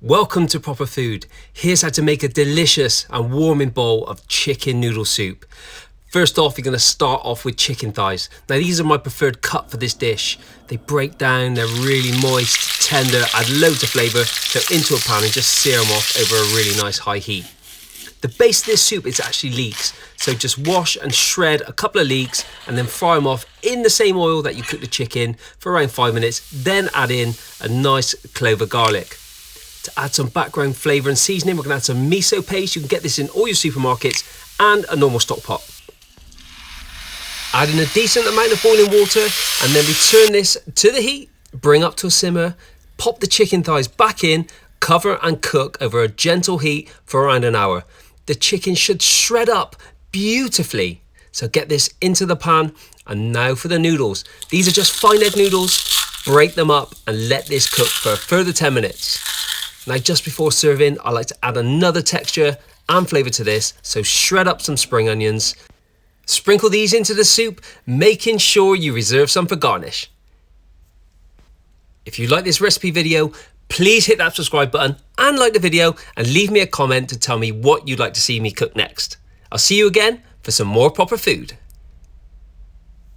Welcome to Proper Food. Here's how to make a delicious and warming bowl of chicken noodle soup. First off, you're going to start off with chicken thighs. Now these are my preferred cut for this dish. They break down, they're really moist, tender, add loads of flavour. So into a pan and just sear them off over a really nice high heat. The base of this soup is actually leeks. So just wash and shred a couple of leeks and then fry them off in the same oil that you cook the chicken for around 5 minutes. Then add in a nice clove of garlic. To add some background flavour and seasoning, we're going to add some miso paste. You can get this in all your supermarkets, and a normal stock pot. Add in a decent amount of boiling water and then return this to the heat, bring up to a simmer, pop the chicken thighs back in, cover and cook over a gentle heat for around an hour. The chicken should shred up beautifully. So get this into the pan, and now for the noodles. These are just fine egg noodles. Break them up and let this cook for a further 10 minutes. Now just before serving, I like to add another texture and flavour to this, so shred up some spring onions. Sprinkle these into the soup, making sure you reserve some for garnish. If you like this recipe video, please hit that subscribe button and like the video, and leave me a comment to tell me what you'd like to see me cook next. I'll see you again for some more proper food.